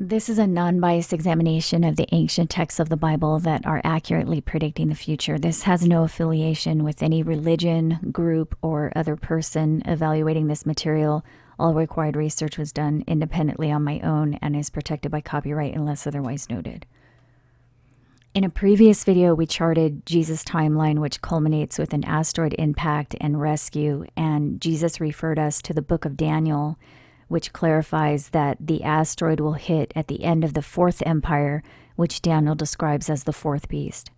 This is a non-biased examination of the ancient texts of the Bible that are accurately predicting the future. This has no affiliation with any religion, group, or other person evaluating this material. All required research was done independently on my own and is protected by copyright unless otherwise noted. In a previous video, we charted Jesus' timeline, which culminates with an asteroid impact and rescue, and Jesus referred us to the book of Daniel, which clarifies that the asteroid will hit at the end of the fourth empire, which Daniel describes as the fourth beast.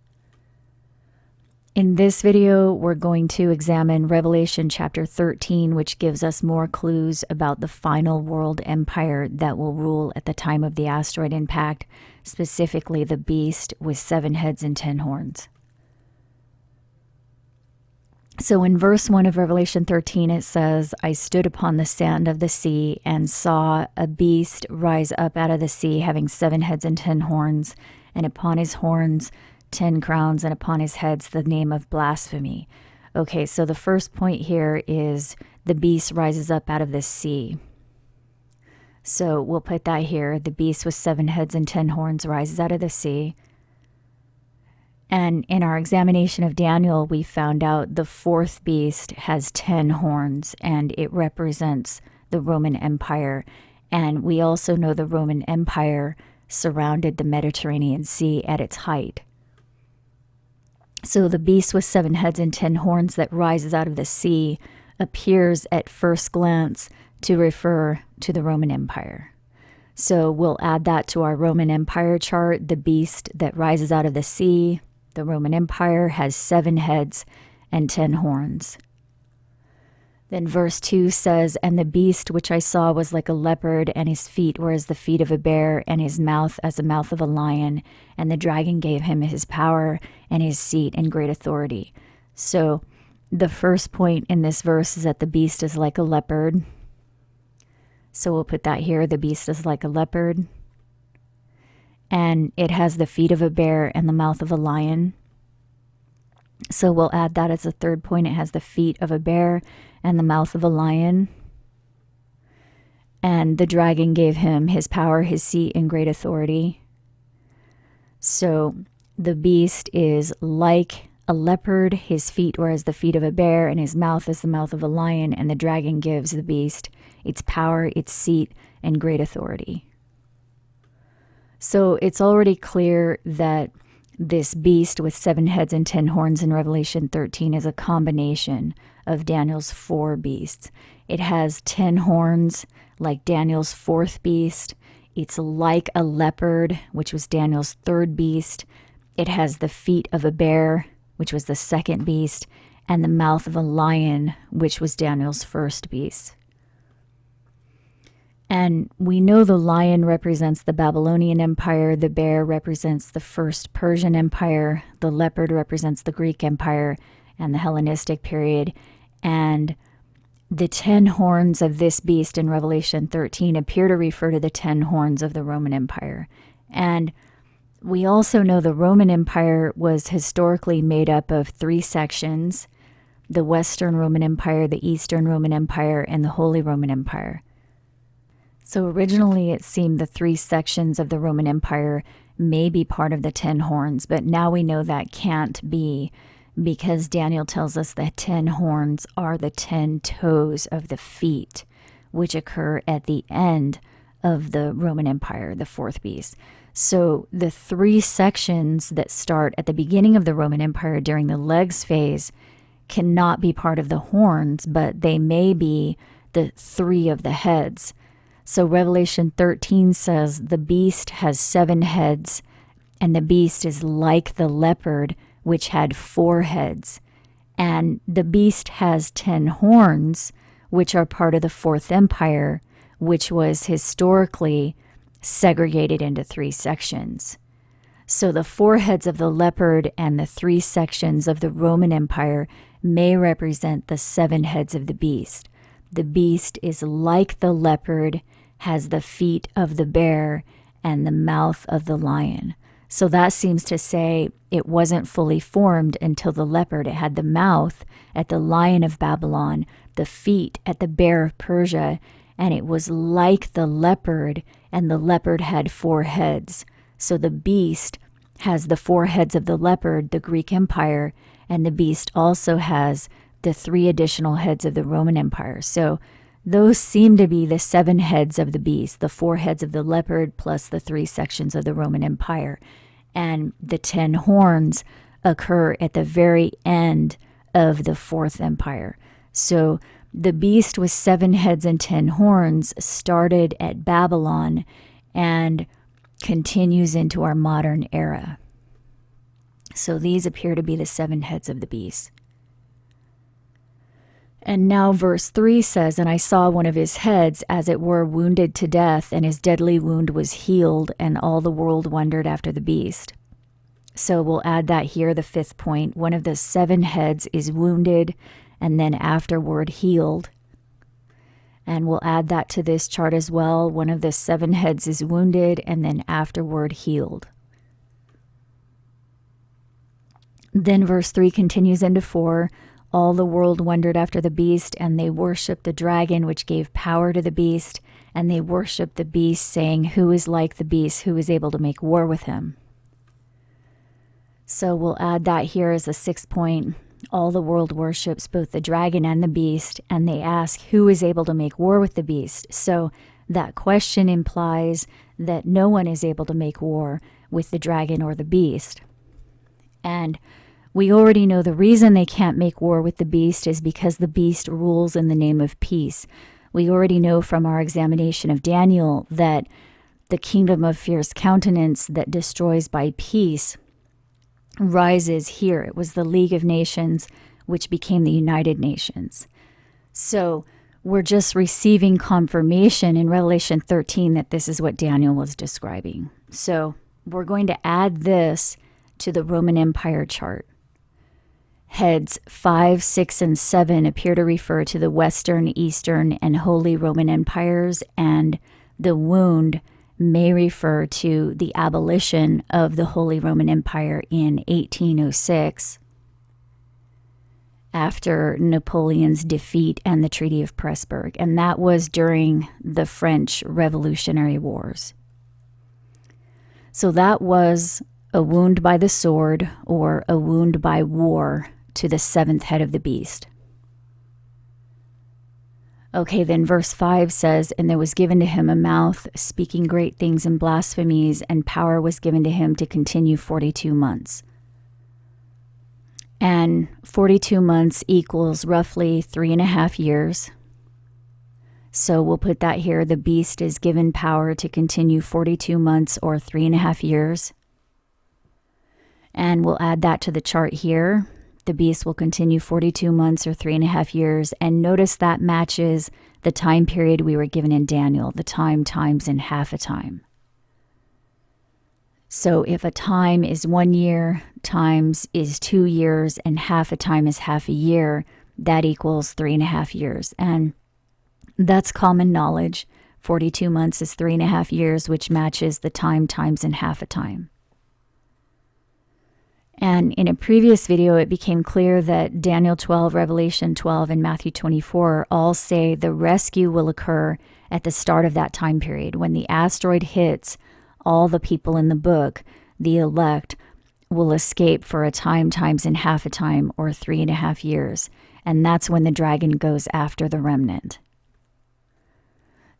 In this video, we're going to examine Revelation chapter 13, which gives us more clues about the final world empire that will rule at the time of the asteroid impact, specifically the beast with 7 heads and 10 horns. So in verse 1 of Revelation 13, it says, I stood upon the sand of the sea and saw a beast rise up out of the sea, having 7 heads and 10 horns, and upon his horns 10 crowns, and upon his heads the name of blasphemy. Okay, so the first point here is the beast rises up out of the sea. So we'll put that here. The beast with 7 heads and 10 horns rises out of the sea. And in our examination of Daniel, we found out the fourth beast has 10 horns, and it represents the Roman Empire. And we also know the Roman Empire surrounded the Mediterranean Sea at its height. So the beast with 7 heads and 10 horns that rises out of the sea appears at first glance to refer to the Roman Empire. So we'll add that to our Roman Empire chart. The beast that rises out of the sea, the Roman Empire, has 7 heads and 10 horns. Then verse 2 says, And the beast which I saw was like a leopard, and his feet were as the feet of a bear, and his mouth as the mouth of a lion. And the dragon gave him his power and his seat and great authority. So the first point in this verse is that the beast is like a leopard. So we'll put that here. The beast is like a leopard. And it has the feet of a bear and the mouth of a lion. So we'll add that as a third point. It has the feet of a bear and the mouth of a lion. And the dragon gave him his power, his seat, and great authority. So the beast is like a leopard. His feet were as the feet of a bear, and his mouth is the mouth of a lion. And the dragon gives the beast its power, its seat, and great authority. So it's already clear that this beast with 7 heads and 10 horns in Revelation 13 is a combination of Daniel's 4 beasts. It has 10 horns like Daniel's 4th beast. It's like a leopard, which was Daniel's 3rd beast. It has the feet of a bear, which was the 2nd beast, and the mouth of a lion, which was Daniel's 1st beast. And we know the lion represents the Babylonian Empire, the bear represents the first Persian Empire, the leopard represents the Greek Empire and the Hellenistic period, and the 10 horns of this beast in Revelation 13 appear to refer to the 10 horns of the Roman Empire. And we also know the Roman Empire was historically made up of 3 sections: the Western Roman Empire, the Eastern Roman Empire, and the Holy Roman Empire. So originally it seemed the 3 sections of the Roman Empire may be part of the 10 horns, but now we know that can't be, because Daniel tells us that 10 horns are the 10 toes of the feet, which occur at the end of the Roman Empire, the 4th beast. So the 3 sections that start at the beginning of the Roman Empire during the legs phase cannot be part of the horns, but they may be the 3 of the heads. So Revelation 13 says the beast has 7 heads, and the beast is like the leopard, which had 4 heads. And the beast has 10 horns, which are part of the 4th empire, which was historically segregated into 3 sections. So the 4 heads of the leopard and the 3 sections of the Roman Empire may represent the 7 heads of the beast. The beast is like the leopard, has the feet of the bear, and the mouth of the lion. So that seems to say it wasn't fully formed until the leopard. It had the mouth at the lion of Babylon, the feet at the bear of Persia, and it was like the leopard, and the leopard had 4 heads. So the beast has the 4 heads of the leopard, the Greek Empire, and the beast also has the 3 additional heads of the Roman Empire. So those seem to be the 7 heads of the beast, the 4 heads of the leopard plus the 3 sections of the Roman Empire. And the 10 horns occur at the very end of the 4th empire. So the beast with 7 heads and 10 horns started at Babylon and continues into our modern era. So these appear to be the 7 heads of the beast. And now verse 3 says, "And I saw one of his heads, as it were, wounded to death, and his deadly wound was healed, and all the world wondered after the beast." So we'll add that here, the 5th point. One of the 7 heads is wounded, and then afterward healed. And we'll add that to this chart as well. One of the 7 heads is wounded, and then afterward healed. Then verse 3 continues into 4. "All the world wondered after the beast, and they worshipped the dragon, which gave power to the beast. And they worshipped the beast, saying, 'Who is like the beast? Who is able to make war with him?'" So we'll add that here as a 6th point. All the world worships both the dragon and the beast, and they ask, who is able to make war with the beast? So that question implies that no one is able to make war with the dragon or the beast. And we already know the reason they can't make war with the beast is because the beast rules in the name of peace. We already know from our examination of Daniel that the kingdom of fierce countenance that destroys by peace rises here. It was the League of Nations, which became the United Nations. So we're just receiving confirmation in Revelation 13 that this is what Daniel was describing. So we're going to add this to the Roman Empire chart. Heads 5, 6, and 7 appear to refer to the Western, Eastern, and Holy Roman Empires, and the wound may refer to the abolition of the Holy Roman Empire in 1806 after Napoleon's defeat and the Treaty of Pressburg, and that was during the French Revolutionary Wars. So that was a wound by the sword or a wound by war to the 7th head of the beast. Okay, then verse 5 says, "And there was given to him a mouth, speaking great things and blasphemies, and power was given to him to continue 42 months. And 42 months equals roughly 3.5 years. So we'll put that here. The beast is given power to continue 42 months or 3.5 years. And we'll add that to the chart here. The beast will continue 42 months or 3.5 years. And notice that matches the time period we were given in Daniel, the time times in half a time. So if a time is 1 year, times is 2 years, and half a time is half a year, that equals 3.5 years. And that's common knowledge. 42 months is 3.5 years, which matches the time times in half a time. And in a previous video, it became clear that Daniel 12, Revelation 12, and Matthew 24 all say the rescue will occur at the start of that time period. When the asteroid hits, all the people in the book, the elect, will escape for a time times in half a time or 3.5 years. And that's when the dragon goes after the remnant.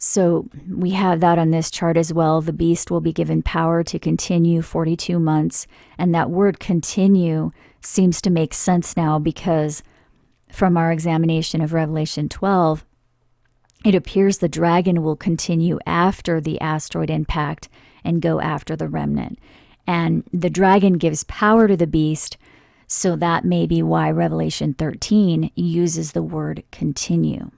So we have that on this chart as well. The beast will be given power to continue 42 months. And that word continue seems to make sense now because from our examination of Revelation 12, it appears the dragon will continue after the asteroid impact and go after the remnant. And the dragon gives power to the beast, so that may be why Revelation 13 uses the word continue.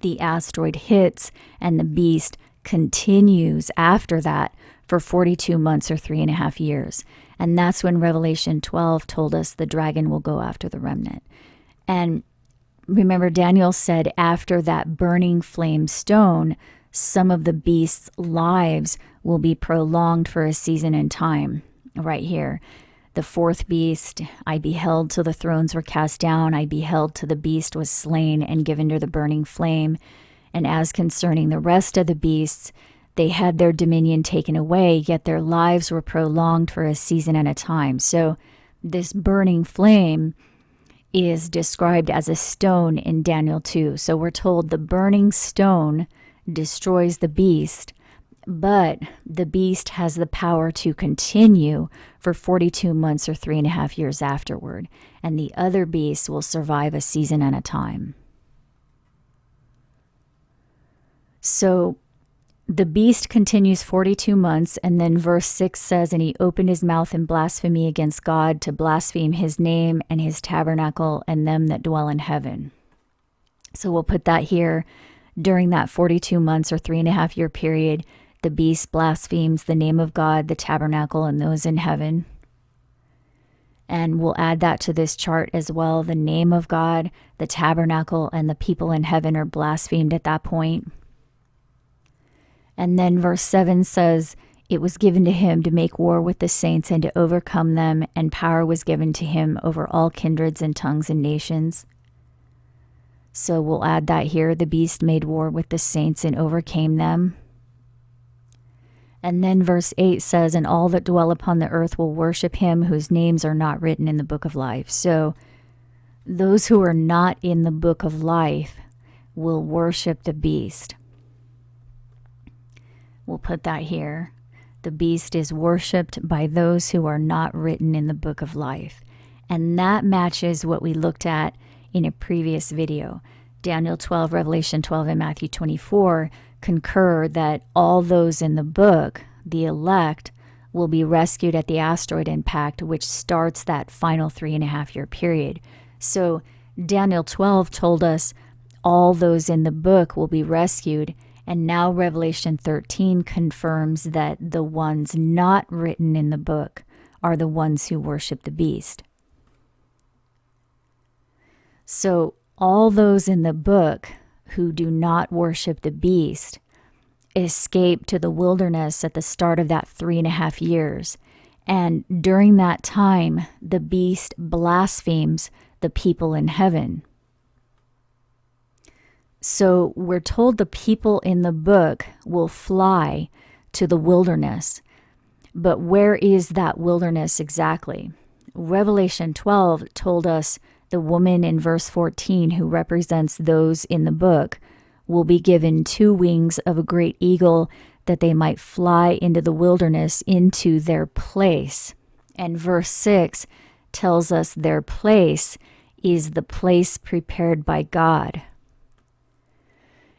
The asteroid hits and the beast continues after that for 42 months or 3.5 years. And that's when Revelation 12 told us the dragon will go after the remnant. And remember, Daniel said after that burning flame stone, some of the beast's lives will be prolonged for a season and time. Right here. The fourth beast I beheld till the thrones were cast down. I beheld till the beast was slain and given to the burning flame. And as concerning the rest of the beasts, they had their dominion taken away, yet their lives were prolonged for a season and a time. So this burning flame is described as a stone in Daniel 2. So we're told the burning stone destroys the beast, but the beast has the power to continue for 42 months or 3.5 years afterward. And the other beasts will survive a season and a time. So the beast continues 42 months, and then verse 6 says, and he opened his mouth in blasphemy against God, to blaspheme his name and his tabernacle and them that dwell in heaven. So we'll put that here. During that 42 months or 3.5 year period, the beast blasphemes the name of God, the tabernacle, and those in heaven. And we'll add that to this chart as well. The name of God, the tabernacle, and the people in heaven are blasphemed at that point. And then verse 7 says, it was given to him to make war with the saints and to overcome them, and power was given to him over all kindreds and tongues and nations. So we'll add that here. The beast made war with the saints and overcame them. And then verse 8 says, and all that dwell upon the earth will worship him whose names are not written in the book of life. So those who are not in the book of life will worship the beast. We'll put that here. The beast is worshipped by those who are not written in the book of life. And that matches what we looked at in a previous video. Daniel 12, Revelation 12, and Matthew 24 concur that all those in the book, the elect, will be rescued at the asteroid impact, which starts that final 3.5 year period. So Daniel 12 told us all those in the book will be rescued, and now Revelation 13 confirms that the ones not written in the book are the ones who worship the beast. So all those in the book who do not worship the beast escape to the wilderness at the start of that 3.5 years. And during that time, the beast blasphemes the people in heaven. So we're told the people in the book will fly to the wilderness. But where is that wilderness exactly? Revelation 12 told us the woman in verse 14 who represents those in the book will be given 2 wings of a great eagle, that they might fly into the wilderness, into their place. And verse 6 tells us their place is the place prepared by God.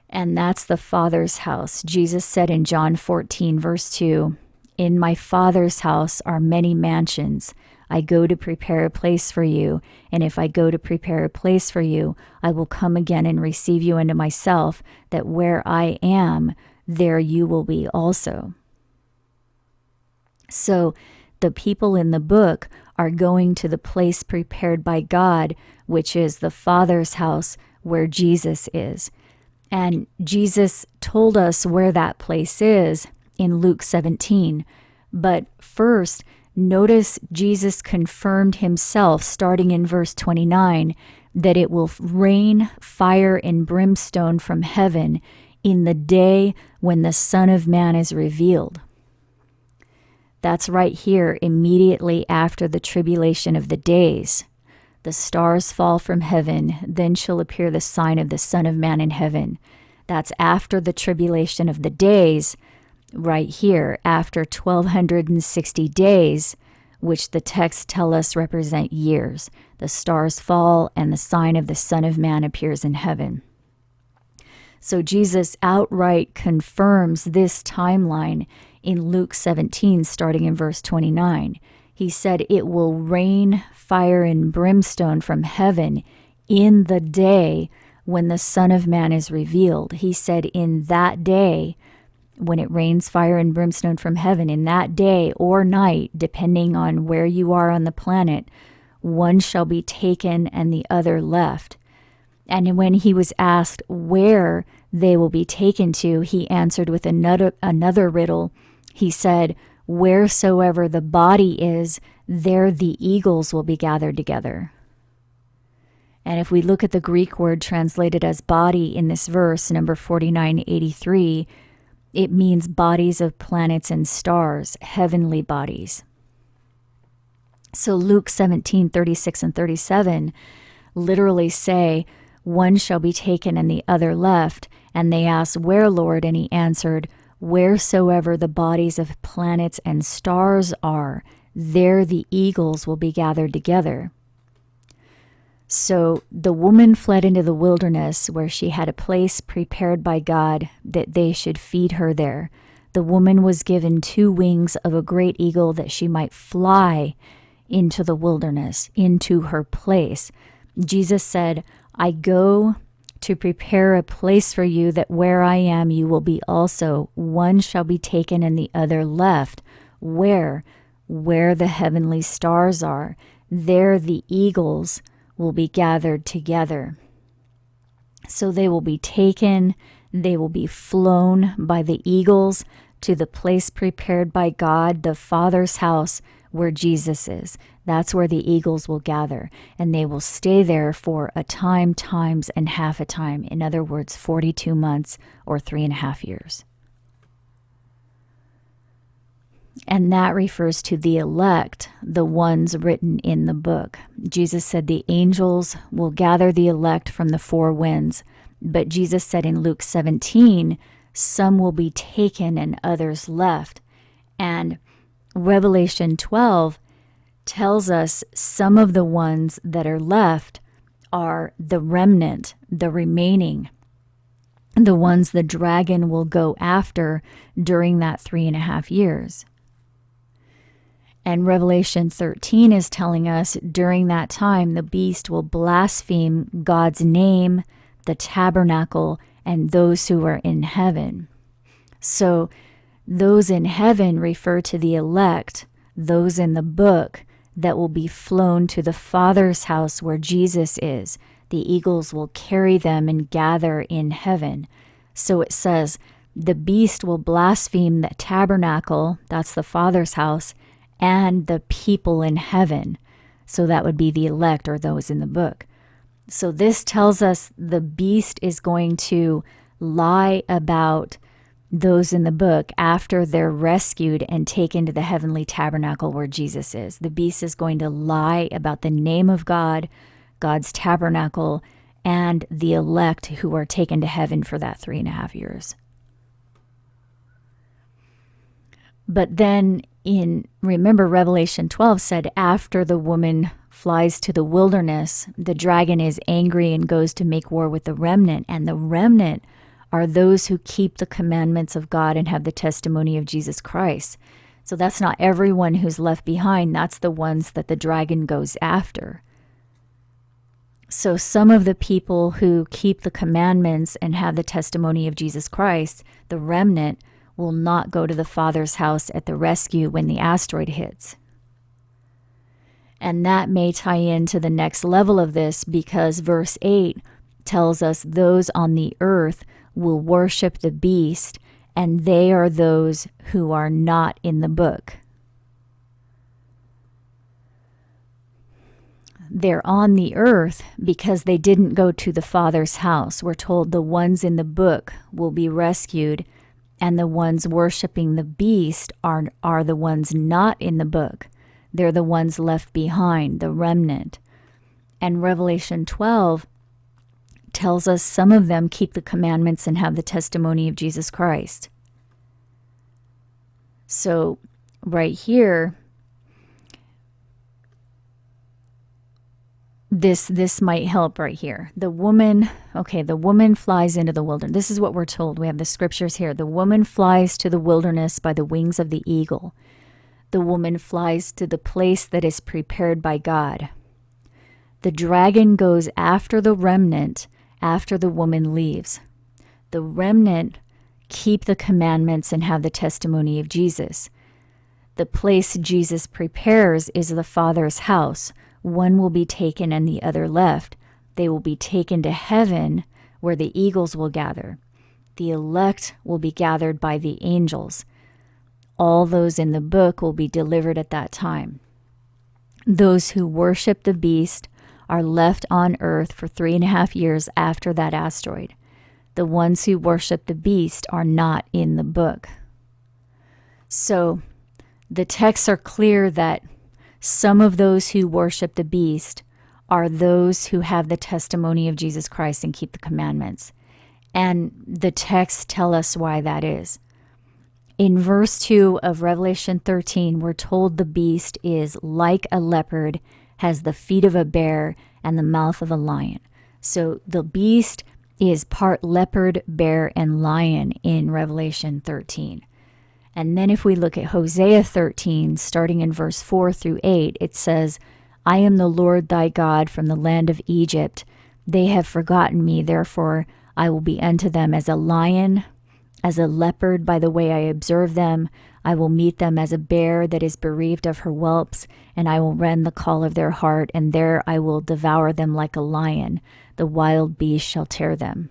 And that's the Father's house. Jesus said in John 14, verse 2, in my Father's house are many mansions. I go to prepare a place for you. And if I go to prepare a place for you, I will come again and receive you into myself, that where I am, there you will be also. So the people in the book are going to the place prepared by God, which is the Father's house where Jesus is. And Jesus told us where that place is in Luke 17. But first, notice Jesus confirmed himself, starting in verse 29, that it will rain fire and brimstone from heaven in the day when the Son of Man is revealed. That's right here, immediately after the tribulation of the days. The stars fall from heaven, then shall appear the sign of the Son of Man in heaven. That's after the tribulation of the days, right here, after 1260 days, which the texts tell us represent years. The stars fall and the sign of the Son of Man appears in heaven. So Jesus outright confirms this timeline in Luke 17, starting in verse 29. He said, it will rain fire and brimstone from heaven in the day when the Son of Man is revealed. He said, in that day, when it rains fire and brimstone from heaven, in that day or night, depending on where you are on the planet, one shall be taken and the other left. And when he was asked where they will be taken to, he answered with another riddle. He said, wheresoever the body is, there the eagles will be gathered together. And if we look at the Greek word translated as body in this verse, number 4983, it means bodies of planets and stars, heavenly bodies. So Luke 17:36 and 37 literally say, one shall be taken and the other left. And they asked, where, Lord? And he answered, wheresoever the bodies of planets and stars are, there the eagles will be gathered together. So the woman fled into the wilderness where she had a place prepared by God that they should feed her there. The woman was given 2 wings of a great eagle that she might fly into the wilderness, into her place. Jesus said, I go to prepare a place for you, that where I am you will be also. One shall be taken and the other left. Where? Where the heavenly stars are, there the eagles will be gathered together. So they will be taken, they will be flown by the eagles to the place prepared by God, the Father's house, where Jesus is. That's where the eagles will gather, and they will stay there for a time, times, and half a time. In other words, 42 months or 3.5 years. And that refers to the elect, the ones written in the book. Jesus said the angels will gather the elect from the 4 winds. But Jesus said in Luke 17, some will be taken and others left. And Revelation 12 tells us some of the ones that are left are the remnant, the remaining, the ones the dragon will go after during that 3.5 years. And Revelation 13 is telling us during that time the beast will blaspheme God's name, the tabernacle, and those who are in heaven. So those in heaven refer to the elect, those in the book that will be flown to the Father's house where Jesus is. The eagles will carry them and gather in heaven. So it says, the beast will blaspheme the tabernacle, that's the Father's house, and the people in heaven. So that would be the elect or those in the book. So this tells us the beast is going to lie about those in the book after they're rescued and taken to the heavenly tabernacle where Jesus is. The beast is going to lie about the name of God, God's tabernacle, and the elect who are taken to heaven for that 3.5 years. But then remember Revelation 12 said, after the woman flies to the wilderness, the dragon is angry and goes to make war with the remnant. And the remnant are those who keep the commandments of God and have the testimony of Jesus Christ. So that's not everyone who's left behind. That's the ones that the dragon goes after. So some of the people who keep the commandments and have the testimony of Jesus Christ, the remnant, will not go to the Father's house at the rescue when the asteroid hits. And that may tie into the next level of this, because verse 8 tells us those on the earth will worship the beast, and they are those who are not in the book. They're on the earth because they didn't go to the Father's house. We're told the ones in the book will be rescued, and the ones worshiping the beast are the ones not in the book. They're the ones left behind, the remnant. And Revelation 12 tells us some of them keep the commandments and have the testimony of Jesus Christ. So right here, this might help right here. The woman flies into the wilderness. This is what we're told. We have the scriptures here. The woman flies to the wilderness by the wings of the eagle. The woman flies to the place that is prepared by God. The dragon goes after the remnant after the woman leaves. The remnant keep the commandments and have the testimony of Jesus. The place Jesus prepares is the Father's house. One will be taken and the other left. They will be taken to heaven where the eagles will gather. The elect will be gathered by the angels. All those in the book will be delivered at that time. Those who worship the beast are left on earth for 3.5 years after that asteroid. The ones who worship the beast are not in the book. So the texts are clear that some of those who worship the beast are those who have the testimony of Jesus Christ and keep the commandments. And the texts tell us why that is. In verse 2 of Revelation 13, we're told the beast is like a leopard, has the feet of a bear, and the mouth of a lion. So the beast is part leopard, bear, and lion in Revelation 13. And then if we look at Hosea 13, starting in verse 4 through 8, it says, I am the Lord thy God from the land of Egypt. They have forgotten me, therefore I will be unto them as a lion, as a leopard by the way I observe them. I will meet them as a bear that is bereaved of her whelps, and I will rend the call of their heart, and there I will devour them like a lion. The wild beast shall tear them.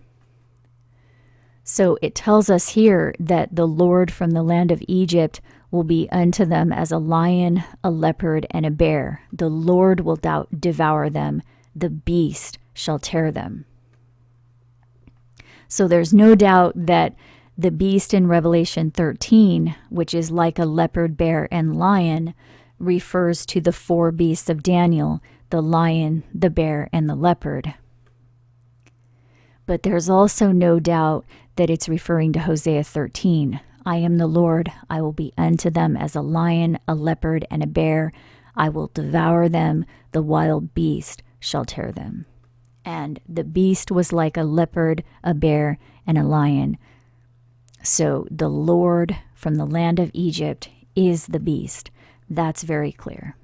So it tells us here that the Lord from the land of Egypt will be unto them as a lion, a leopard, and a bear. The Lord will devour them. The beast shall tear them. So there's no doubt that the beast in Revelation 13, which is like a leopard, bear, and lion, refers to the 4 beasts of Daniel, the lion, the bear, and the leopard. But there's also no doubt that it's referring to Hosea 13. I am the Lord, I will be unto them as a lion, a leopard, and a bear. I will devour them, the wild beast shall tear them. And the beast was like a leopard, a bear, and a lion. So the Lord from the land of Egypt is the beast. That's very clear.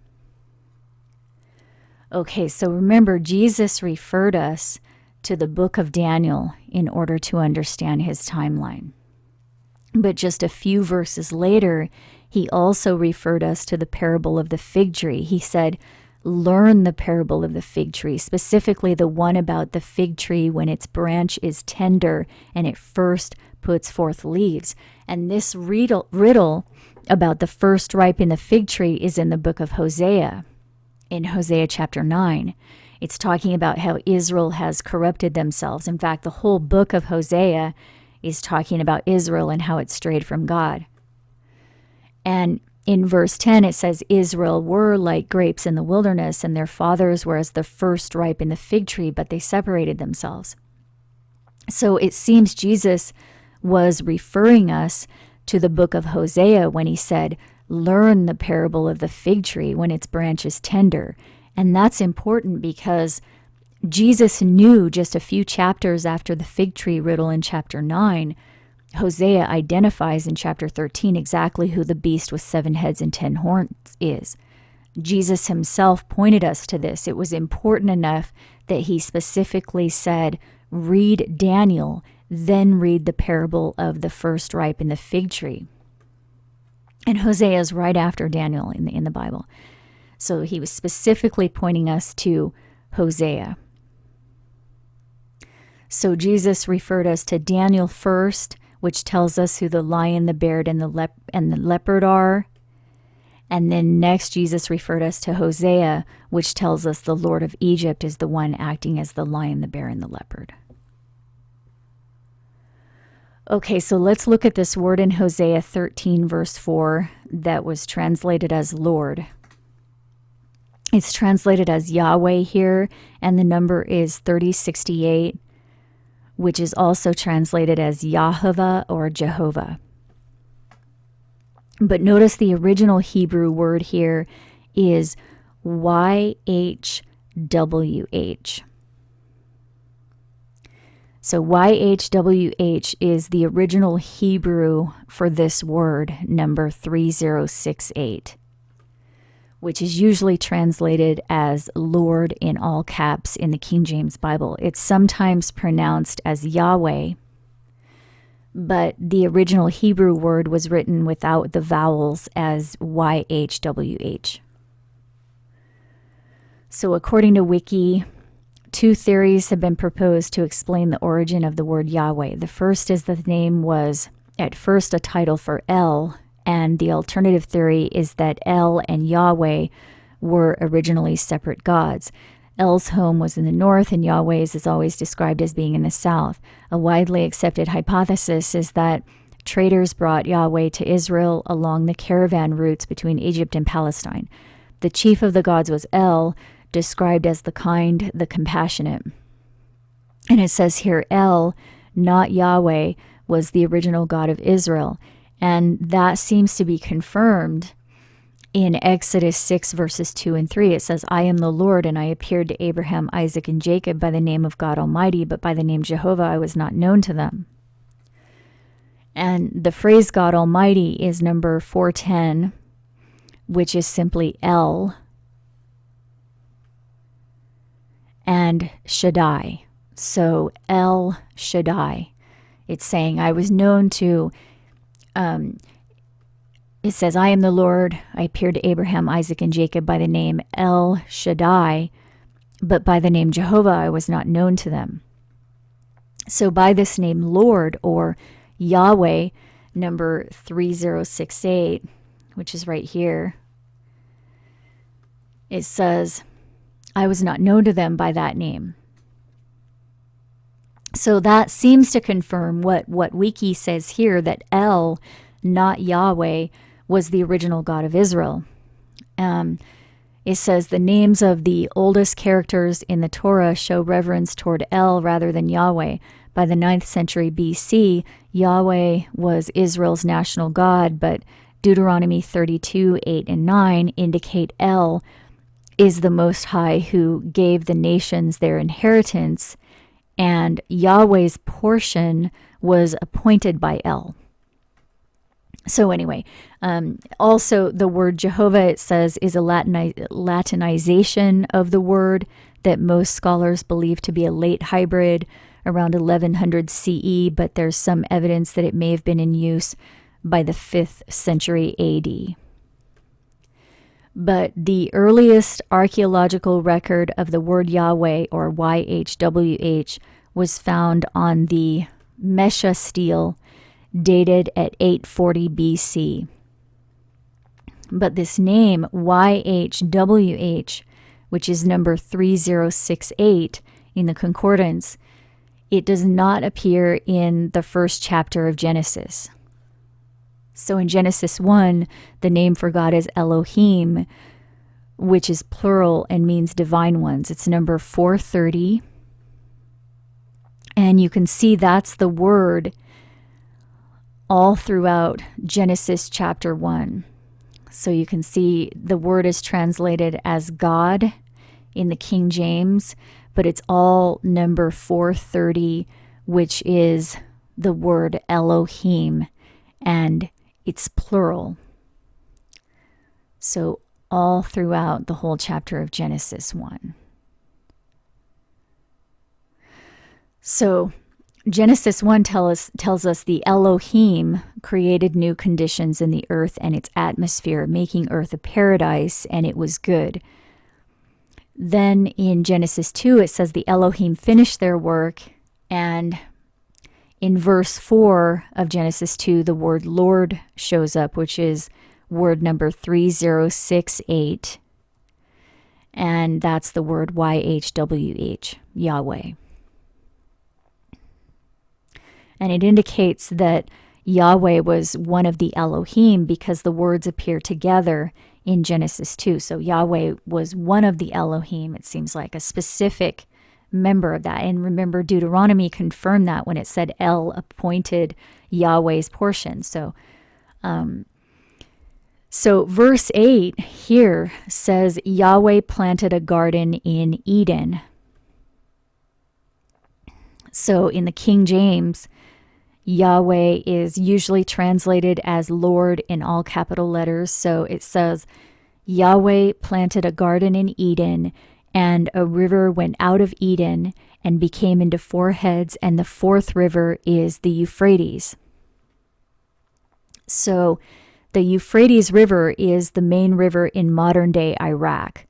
Okay, so remember, Jesus referred us to the book of Daniel in order to understand his timeline. But just a few verses later, he also referred us to the parable of the fig tree. He said, learn the parable of the fig tree, specifically the one about the fig tree when its branch is tender and it first puts forth leaves. And this riddle about the first ripening the fig tree is in the book of Hosea, in Hosea chapter 9. It's talking about how Israel has corrupted themselves. In fact, the whole book of Hosea is talking about Israel and how it strayed from God. And in verse 10, it says, Israel were like grapes in the wilderness, and their fathers were as the first ripe in the fig tree, but they separated themselves. So it seems Jesus was referring us to the book of Hosea when he said, learn the parable of the fig tree when its branch is tender. And that's important because Jesus knew just a few chapters after the fig tree riddle in chapter 9, Hosea identifies in chapter 13 exactly who the beast with 7 heads and 10 horns is. Jesus himself pointed us to this. It was important enough that he specifically said, read Daniel, then read the parable of the first ripe in the fig tree. And Hosea is right after Daniel in the Bible. So he was specifically pointing us to Hosea. So Jesus referred us to Daniel first, which tells us who the lion, the bear, and the leopard are. And then next, Jesus referred us to Hosea, which tells us the Lord of Egypt is the one acting as the lion, the bear, and the leopard. Okay, so let's look at this word in Hosea 13, verse 4, that was translated as Lord. It's translated as Yahweh here, and the number is 3068, which is also translated as Yahovah or Jehovah. But notice the original Hebrew word here is YHWH. So YHWH is the original Hebrew for this word, number 3068, which is usually translated as Lord in all caps in the King James Bible. It's sometimes pronounced as Yahweh, but the original Hebrew word was written without the vowels as YHWH. So according to Wiki, 2 theories have been proposed to explain the origin of the word Yahweh. The first is that the name was at first a title for El, and the alternative theory is that El and Yahweh were originally separate gods. El's home was in the north, and Yahweh's is always described as being in the south. A widely accepted hypothesis is that traders brought Yahweh to Israel along the caravan routes between Egypt and Palestine. The chief of the gods was El, described as the kind, the compassionate. And it says here, El, not Yahweh, was the original God of Israel. And that seems to be confirmed in Exodus 6, verses 2 and 3. It says, I am the Lord, and I appeared to Abraham, Isaac, and Jacob by the name of God Almighty, but by the name Jehovah I was not known to them. And the phrase God Almighty is number 410, which is simply El and Shaddai. So El Shaddai. It's saying, I was known to, it says, I am the Lord. I appeared to Abraham, Isaac, and Jacob by the name El Shaddai, but by the name Jehovah I was not known to them. So by this name Lord, or Yahweh, number 3068, which is right here, it says, I was not known to them by that name. So that seems to confirm what Wiki says here, that El, not Yahweh, was the original God of Israel. It says the names of the oldest characters in the Torah show reverence toward El rather than Yahweh. By the 9th century BC, Yahweh was Israel's national God, but Deuteronomy 32, 8, and 9 indicate El is the Most High who gave the nations their inheritance, and Yahweh's portion was appointed by El. So anyway, also the word Jehovah, it says, is a Latinization of the word that most scholars believe to be a late hybrid around 1100 CE, but there's some evidence that it may have been in use by the 5th century AD. But the earliest archaeological record of the word Yahweh, or YHWH, was found on the Mesha stele, dated at 840 BC. But this name, YHWH, which is number 3068 in the concordance, it does not appear in the first chapter of Genesis. So in Genesis 1, the name for God is Elohim, which is plural and means divine ones. It's number 430. And you can see that's the word all throughout Genesis chapter 1. So you can see the word is translated as God in the King James, but it's all number 430, which is the word Elohim, and it's plural. So all throughout the whole chapter of Genesis 1. So Genesis 1 tells us the Elohim created new conditions in the earth and its atmosphere, making earth a paradise, and it was good. Then in Genesis 2, it says the Elohim finished their work, and in verse 4 of Genesis 2, the word Lord shows up, which is word number 3068, and that's the word YHWH, Yahweh. And it indicates that Yahweh was one of the Elohim because the words appear together in Genesis 2. So Yahweh was one of the Elohim, it seems like, a specific member of that. And remember, Deuteronomy confirmed that when it said El appointed Yahweh's portion. So verse 8 here says, Yahweh planted a garden in Eden. So in the King James, Yahweh is usually translated as Lord in all capital letters. So it says, Yahweh planted a garden in Eden, and a river went out of Eden and became into four heads, and the fourth river is the Euphrates. So the Euphrates River is the main river in modern-day Iraq.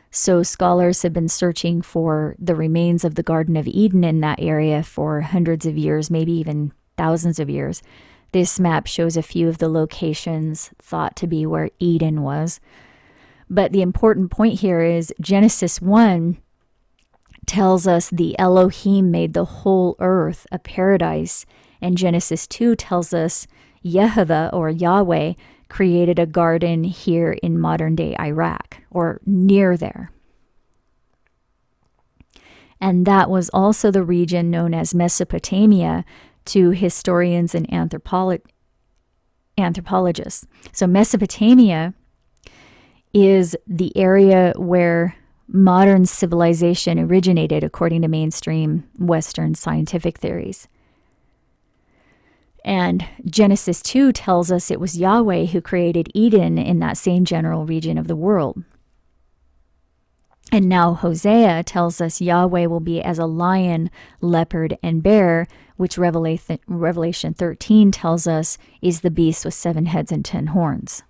So scholars have been searching for the remains of the Garden of Eden in that area for hundreds of years, maybe even thousands of years. This map shows a few of the locations thought to be where Eden was. But the important point here is Genesis 1 tells us the Elohim made the whole earth a paradise. And Genesis 2 tells us Yehovah, or Yahweh, created a garden here in modern-day Iraq, or near there. And that was also the region known as Mesopotamia to historians and anthropologists. So Mesopotamia is the area where modern civilization originated, according to mainstream Western scientific theories. And Genesis 2 tells us it was Yahweh who created Eden in that same general region of the world. And now Hosea tells us Yahweh will be as a lion, leopard, and bear, which Revelation 13 tells us is the beast with 7 heads and 10 horns.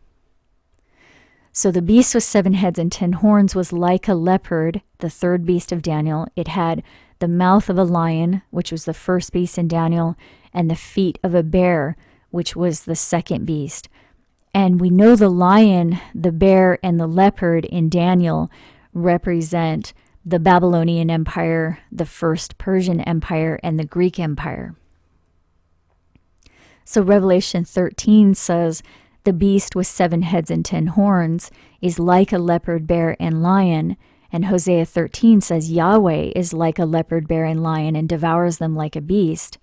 So the beast with 7 heads and 10 horns was like a leopard, the third beast of Daniel. It had the mouth of a lion, which was the first beast in Daniel, and the feet of a bear, which was the second beast. And we know the lion, the bear, and the leopard in Daniel represent the Babylonian Empire, the first Persian Empire, and the Greek Empire. So Revelation 13 says, the beast with 7 heads and 10 horns is like a leopard, bear, and lion. And Hosea 13 says Yahweh is like a leopard, bear, and lion and devours them like a beast.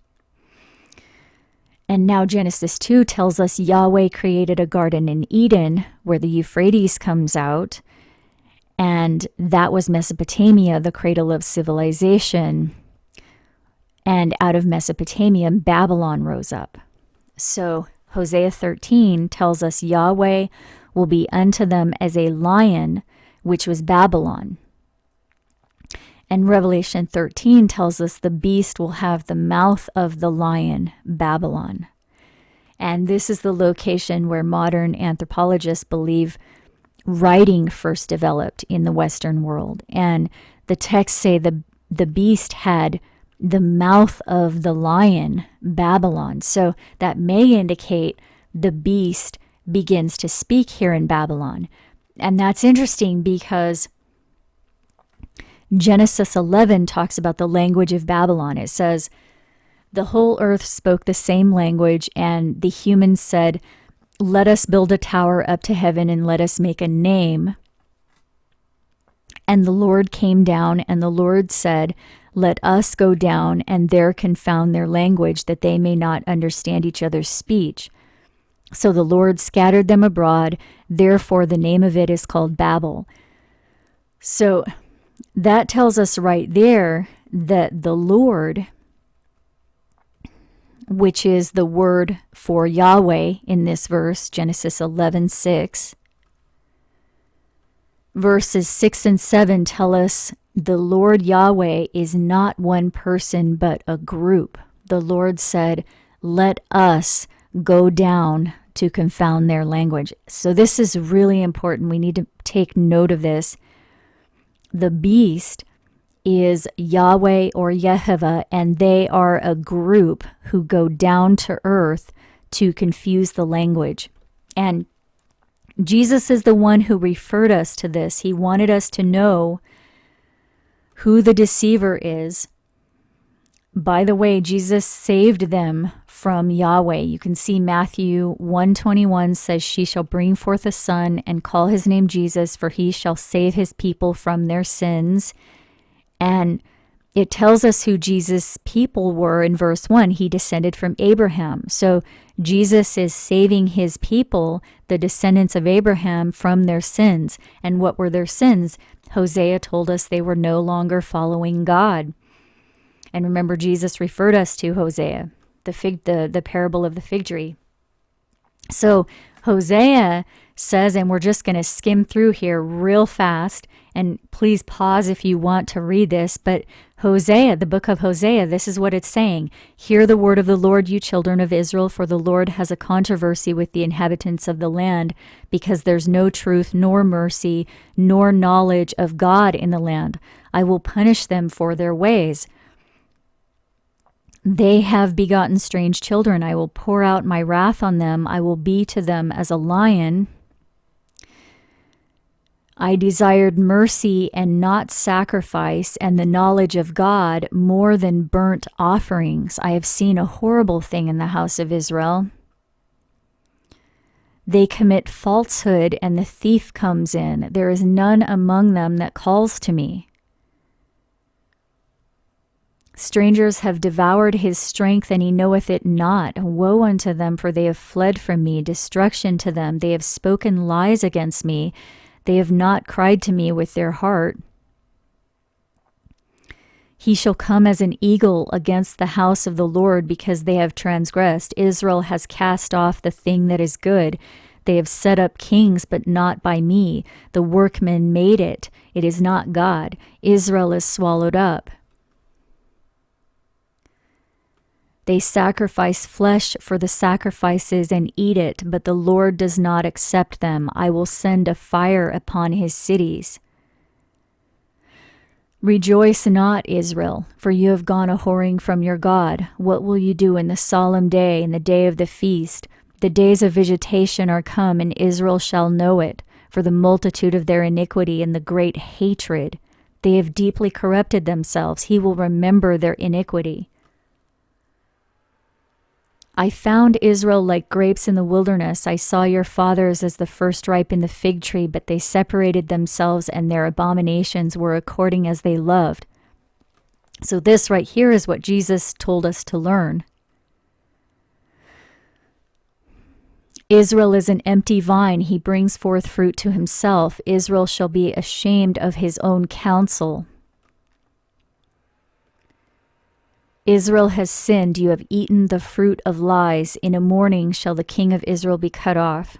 And now Genesis 2 tells us Yahweh created a garden in Eden where the Euphrates comes out. And that was Mesopotamia, the cradle of civilization. And out of Mesopotamia, Babylon rose up. So Hosea 13 tells us Yahweh will be unto them as a lion, which was Babylon. And Revelation 13 tells us the beast will have the mouth of the lion, Babylon. And this is the location where modern anthropologists believe writing first developed in the Western world. And the texts say the beast had the mouth of the lion, Babylon. So that may indicate the beast begins to speak here in Babylon. And that's interesting because Genesis 11 talks about the language of Babylon. It says, the whole earth spoke the same language, and the humans said, let us build a tower up to heaven and let us make a name. And the Lord came down, and the Lord said, let us go down and there confound their language, that they may not understand each other's speech. So the Lord scattered them abroad, therefore the name of it is called Babel. So that tells us right there that the Lord, which is the word for Yahweh in this verse, Genesis 11:6, verses 6 and 7 tell us the Lord Yahweh is not one person, but a group. The Lord said, let us go down to confound their language. So this is really important. We need to take note of this. The beast is Yahweh or Yehovah, and they are a group who go down to earth to confuse the language. And Jesus is the one who referred us to this. He wanted us to know who the deceiver is. By the way, Jesus saved them from Yahweh. You can see Matthew 1:21 says, she shall bring forth a son and call his name Jesus, for he shall save his people from their sins. And it tells us who Jesus' people were in verse 1. He descended from Abraham. So Jesus is saving his people, the descendants of Abraham, from their sins. And what were their sins? Hosea told us they were no longer following God. And remember, Jesus referred us to Hosea, the parable of the fig tree. So Hosea says, and we're just going to skim through here real fast, and please pause if you want to read this, but Hosea, the book of Hosea, this is what it's saying. Hear the word of the Lord, you children of Israel, for the Lord has a controversy with the inhabitants of the land, because there's no truth, nor mercy, nor knowledge of God in the land. I will punish them for their ways. They have begotten strange children. I will pour out my wrath on them. I will be to them as a lion. I desired mercy and not sacrifice, and the knowledge of God more than burnt offerings. I have seen a horrible thing in the house of Israel. They commit falsehood, and the thief comes in. There is none among them that calls to me. Strangers have devoured his strength, and he knoweth it not. Woe unto them, for they have fled from me. Destruction to them. They have spoken lies against me. They have not cried to me with their heart. He shall come as an eagle against the house of the Lord, because they have transgressed. Israel has cast off the thing that is good. They have set up kings, but not by me. The workmen made it. It is not God. Israel is swallowed up. They sacrifice flesh for the sacrifices and eat it, but the Lord does not accept them. I will send a fire upon his cities. Rejoice not, Israel, for you have gone a-whoring from your God. What will you do in the solemn day, in the day of the feast? The days of visitation are come, and Israel shall know it, for the multitude of their iniquity and the great hatred. They have deeply corrupted themselves. He will remember their iniquity. I found Israel like grapes in the wilderness. I saw your fathers as the first ripe in the fig tree, but they separated themselves, and their abominations were according as they loved. So this right here is what Jesus told us to learn. Israel is an empty vine. He brings forth fruit to himself. Israel shall be ashamed of his own counsel. Israel has sinned. You have eaten the fruit of lies. In a morning shall the king of Israel be cut off.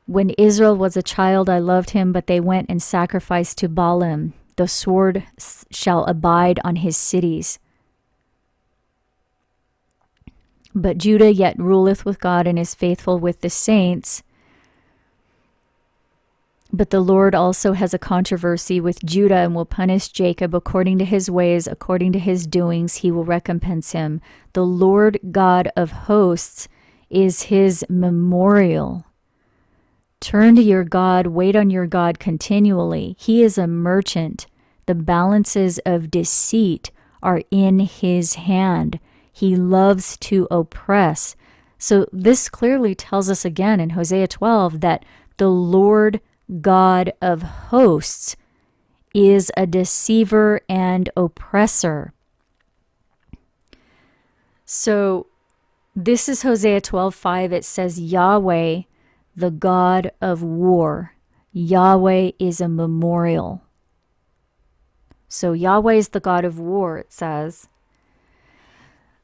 When Israel was a child, I loved him, but they went and sacrificed to Baalim. The sword shall abide on his cities. But Judah yet ruleth with God and is faithful with the saints. But the Lord also has a controversy with Judah, and will punish Jacob according to his ways, according to his doings, he will recompense him. The Lord God of hosts is his memorial. Turn to your God, wait on your God continually. He is a merchant. The balances of deceit are in his hand. He loves to oppress. So this clearly tells us again in Hosea 12 that the Lord God of hosts is a deceiver and oppressor. So this is Hosea 12:5. It says Yahweh, the God of war. Yahweh is a memorial. So Yahweh is the God of war, it says.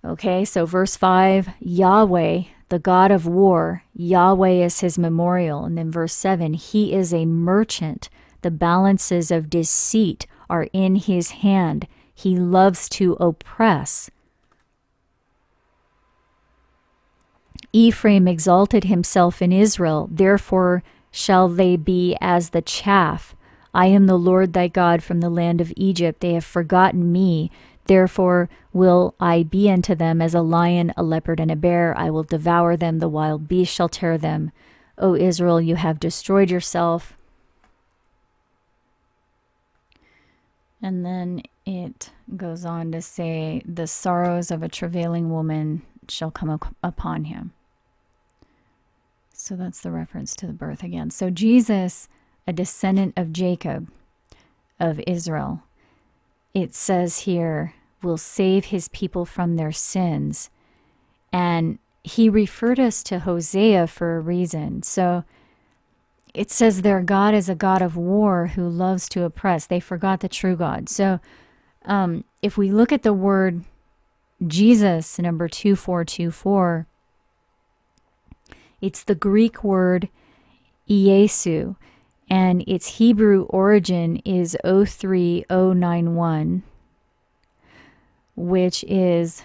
Okay, so verse 5, Yahweh, the God of war, Yahweh is his memorial. And then verse 7, he is a merchant. The balances of deceit are in his hand. He loves to oppress. Ephraim exalted himself in Israel, therefore shall they be as the chaff. I am the Lord thy God from the land of Egypt. They have forgotten me. Therefore will I be unto them as a lion, a leopard, and a bear. I will devour them. The wild beast shall tear them. O Israel, you have destroyed yourself. And then it goes on to say, the sorrows of a travailing woman shall come upon him. So that's the reference to the birth again. So Jesus, a descendant of Jacob, of Israel, it says here, will save his people from their sins. And he referred us to Hosea for a reason. So it says their God is a God of war who loves to oppress. They forgot the true God. So if we look at the word Jesus, number 2424, it's the Greek word Iesu, and its Hebrew origin is 03091, which is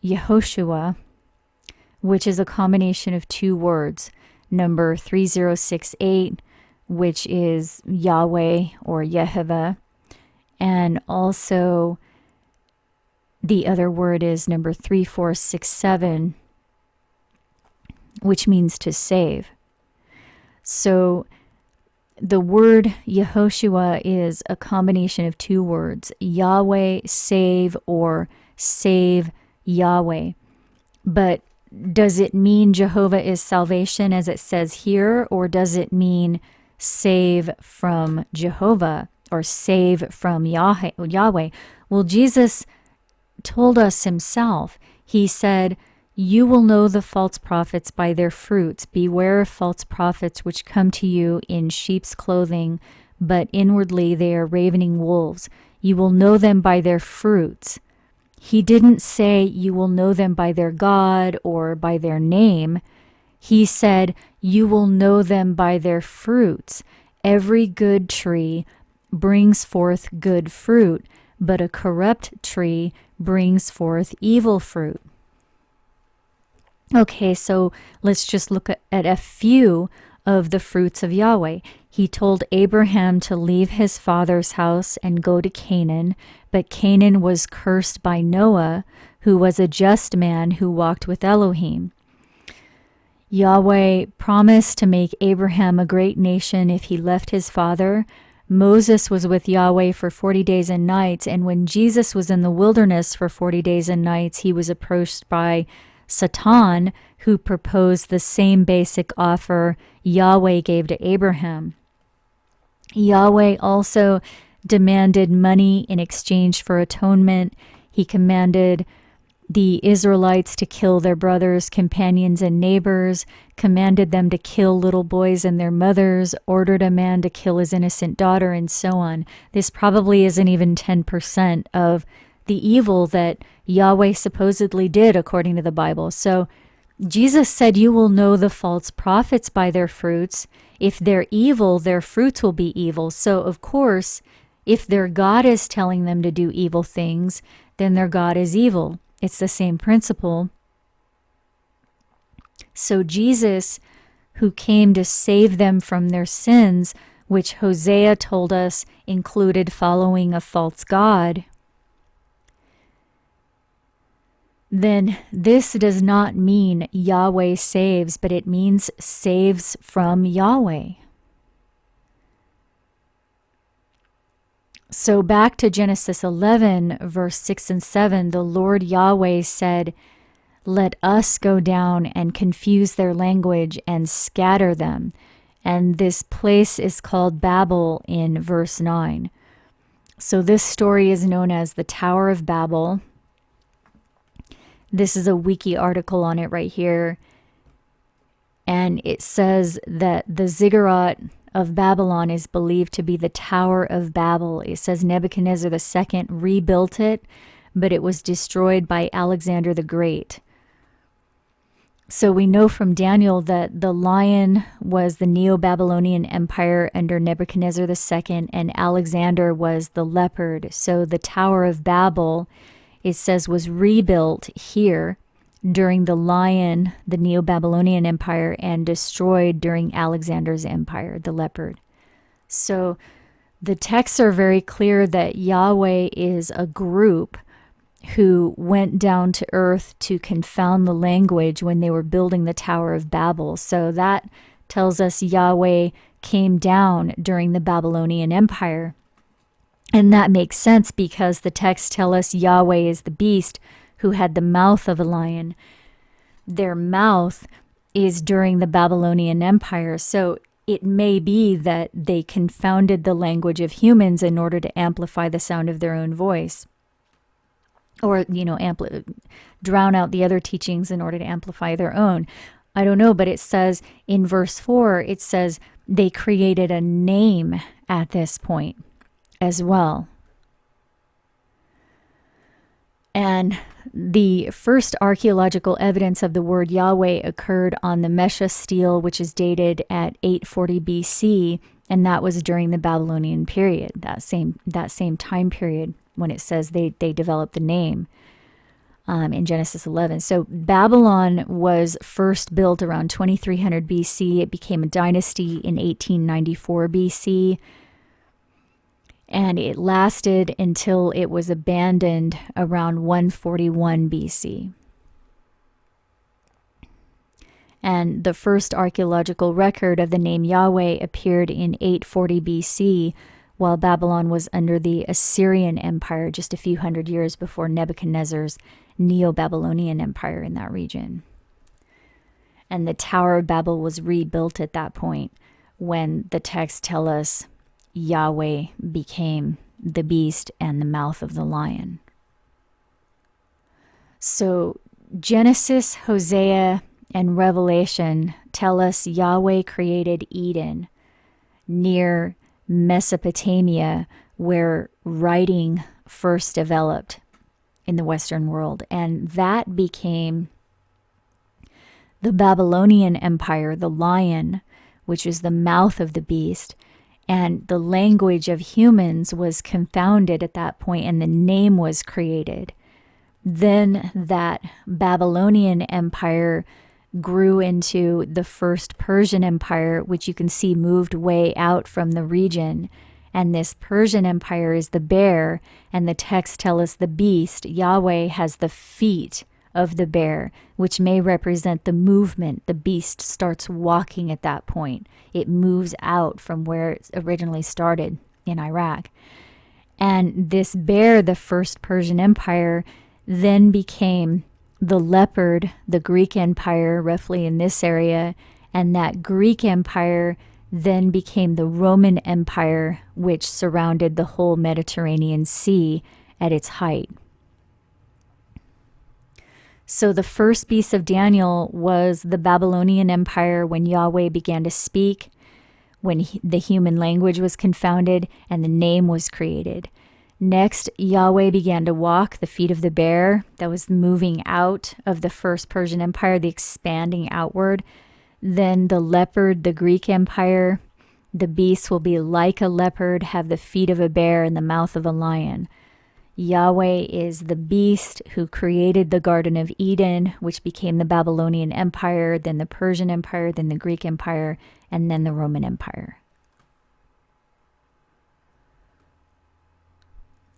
Yehoshua, which is a combination of two words. Number 3068, which is Yahweh or Yehovah, and also the other word is number 3467, which means to save. So the word Yehoshua is a combination of two words, Yahweh save or save Yahweh. But does it mean Jehovah is salvation as it says here, or does it mean save from Jehovah or save from Yahweh? Well, Jesus told us himself. He said, "You will know the false prophets by their fruits. Beware of false prophets which come to you in sheep's clothing, but inwardly they are ravening wolves. You will know them by their fruits." He didn't say you will know them by their God or by their name. He said you will know them by their fruits. Every good tree brings forth good fruit, but a corrupt tree brings forth evil fruit. Okay, so let's just look at a few of the fruits of Yahweh. He told Abraham to leave his father's house and go to Canaan, but Canaan was cursed by Noah, who was a just man who walked with Elohim. Yahweh promised to make Abraham a great nation if he left his father. Moses was with Yahweh for 40 days and nights, and when Jesus was in the wilderness for 40 days and nights, he was approached by Satan, who proposed the same basic offer Yahweh gave to Abraham. Yahweh also demanded money in exchange for atonement. He commanded the Israelites to kill their brothers, companions, and neighbors, commanded them to kill little boys and their mothers, ordered a man to kill his innocent daughter, and so on. This probably isn't even 10% of the evil that Yahweh supposedly did according to the Bible. So Jesus said, "You will know the false prophets by their fruits. If they're evil, their fruits will be evil." So, of course, if their God is telling them to do evil things, then their God is evil. It's the same principle. So Jesus, who came to save them from their sins, which Hosea told us included following a false god, then this does not mean Yahweh saves, but it means saves from Yahweh. So back to Genesis 11, verse 6 and 7, the Lord Yahweh said, "Let us go down and confuse their language and scatter them." And this place is called Babel in verse 9. So this story is known as the Tower of Babel. This is a wiki article on it right here. And it says that the ziggurat of Babylon is believed to be the Tower of Babel. It says Nebuchadnezzar II rebuilt it, but it was destroyed by Alexander the Great. So we know from Daniel that the lion was the Neo-Babylonian Empire under Nebuchadnezzar II, and Alexander was the leopard. So the Tower of Babel, it says, was rebuilt here during the lion, the Neo-Babylonian Empire, and destroyed during Alexander's empire, the leopard. So the texts are very clear that Yahweh is a group who went down to earth to confound the language when they were building the Tower of Babel. So that tells us Yahweh came down during the Babylonian Empire. And that makes sense because the texts tell us Yahweh is the beast who had the mouth of a lion. Their mouth is during the Babylonian Empire. So it may be that they confounded the language of humans in order to amplify the sound of their own voice. Or, drown out the other teachings in order to amplify their own. I don't know, but it says in verse 4, it says they created a name at this point as well. And the first archaeological evidence of the word Yahweh occurred on the Mesha stele, which is dated at 840 BC, and that was during the Babylonian period, that same time period when it says they developed the name in Genesis 11. So Babylon was first built around 2300 BC. It became a dynasty in 1894 BC. And it lasted until it was abandoned around 141 BC. And the first archaeological record of the name Yahweh appeared in 840 BC, while Babylon was under the Assyrian Empire just a few hundred years before Nebuchadnezzar's Neo-Babylonian Empire in that region. And the Tower of Babel was rebuilt at that point, when the texts tell us Yahweh became the beast and the mouth of the lion. So Genesis, Hosea, and Revelation tell us Yahweh created Eden near Mesopotamia, where writing first developed in the Western world. And that became the Babylonian Empire, the lion, which is the mouth of the beast. And the language of humans was confounded at that point, and the name was created. Then that Babylonian Empire grew into the first Persian Empire, which you can see moved way out from the region. And this Persian Empire is the bear, and the texts tell us the beast, Yahweh, has the feet of the bear, which may represent the movement. The beast starts walking at that point. It moves out from where it originally started in Iraq. And this bear, the first Persian Empire, then became the leopard, the Greek Empire, roughly in this area, and that Greek Empire then became the Roman Empire, which surrounded the whole Mediterranean Sea at its height. So the first beast of Daniel was the Babylonian Empire when Yahweh began to speak, when the human language was confounded and the name was created. Next, Yahweh began to walk, the feet of the bear, that was moving out of the first Persian Empire, the expanding outward. Then the leopard, the Greek Empire, the beast will be like a leopard, have the feet of a bear and the mouth of a lion. Yahweh is the beast who created the Garden of Eden, which became the Babylonian Empire, then the Persian Empire, then the Greek Empire, and then the Roman Empire.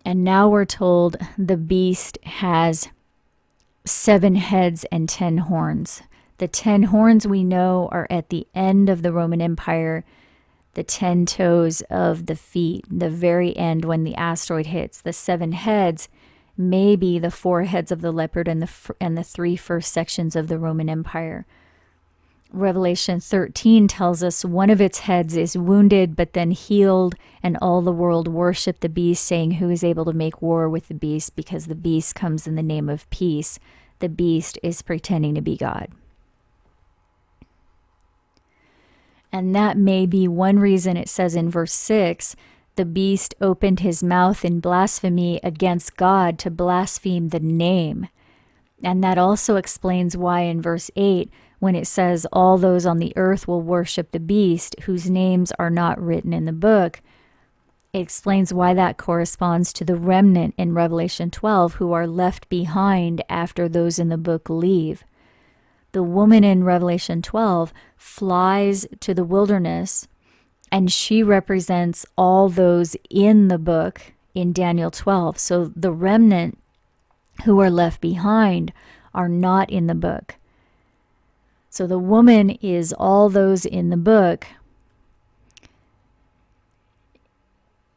And now we're told the beast has 7 heads and 10 horns. The 10 horns we know are at the end of the Roman Empire, the 10 toes of the feet, the very end when the asteroid hits. The 7 heads may be the 4 heads of the leopard and the 3 first sections of the Roman Empire. Revelation 13 tells us one of its heads is wounded but then healed, and all the world worship the beast, saying, "Who is able to make war with the beast?" Because the beast comes in the name of peace. The beast is pretending to be God. And that may be one reason it says in verse 6, the beast opened his mouth in blasphemy against God to blaspheme the name. And that also explains why in verse 8, when it says all those on the earth will worship the beast whose names are not written in the book, it explains why that corresponds to the remnant in Revelation 12 who are left behind after those in the book leave. The woman in Revelation 12 flies to the wilderness, and she represents all those in the book in Daniel 12. So the remnant who are left behind are not in the book. So the woman is all those in the book.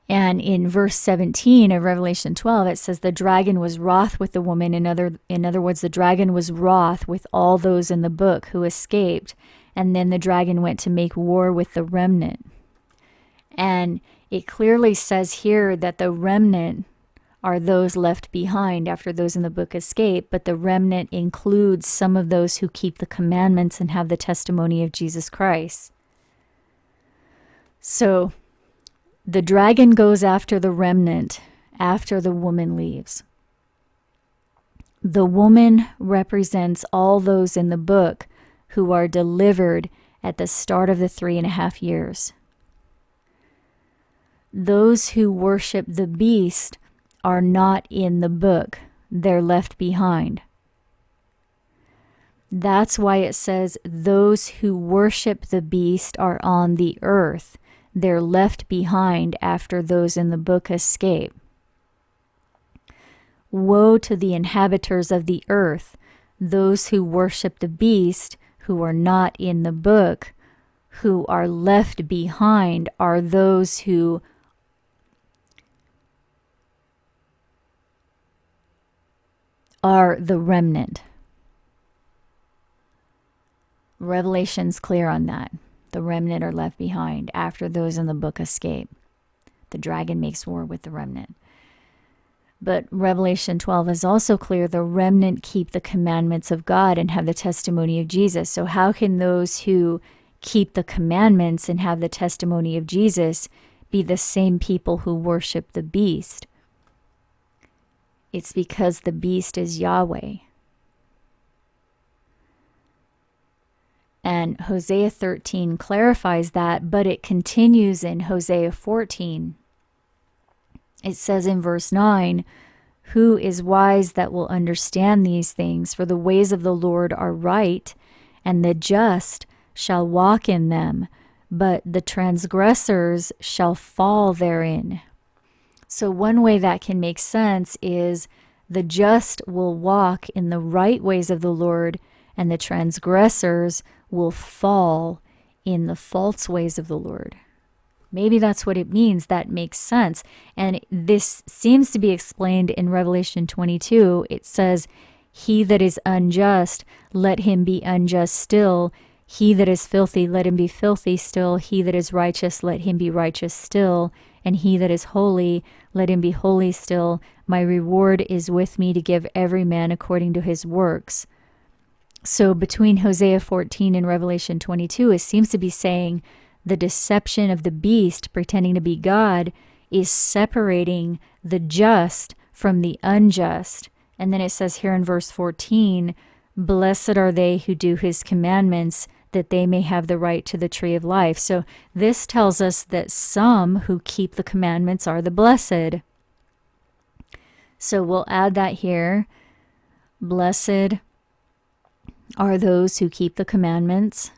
And in verse 17 of Revelation 12, it says the dragon was wroth with the woman. In other words, the dragon was wroth with all those in the book who escaped. And then the dragon went to make war with the remnant. And it clearly says here that the remnant are those left behind after those in the book escape, but the remnant includes some of those who keep the commandments and have the testimony of Jesus Christ. So the dragon goes after the remnant after the woman leaves. The woman represents all those in the book who are delivered at the start of the 3.5 years. Those who worship the beast are not in the book. They're left behind. That's why it says those who worship the beast are on the earth. They're left behind after those in the book escape. Woe to the inhabitants of the earth, those who worship the beast, who are not in the book, who are left behind, are those who are the remnant. Revelation's clear on that. The remnant are left behind after those in the book escape. The dragon makes war with the remnant. But Revelation 12 is also clear. The remnant keep the commandments of God and have the testimony of Jesus. So how can those who keep the commandments and have the testimony of Jesus be the same people who worship the beast? It's because the beast is Yahweh. And Hosea 13 clarifies that, but it continues in Hosea 14. It says in verse 9, "Who is wise that will understand these things? For the ways of the Lord are right, and the just shall walk in them, but the transgressors shall fall therein." So one way that can make sense is the just will walk in the right ways of the Lord, and the transgressors will fall in the false ways of the Lord. Maybe that's what it means. That makes sense. And this seems to be explained in Revelation 22. It says, "He that is unjust, let him be unjust still. He that is filthy, let him be filthy still. He that is righteous, let him be righteous still. And he that is holy, let him be holy still. My reward is with me to give every man according to his works." So between Hosea 14 and Revelation 22, it seems to be saying the deception of the beast pretending to be God is separating the just from the unjust. And then it says here in verse 14, "Blessed are they who do his commandments, that they may have the right to the tree of life." So this tells us that some who keep the commandments are the blessed. So we'll add that here. Blessed are those who keep the commandments.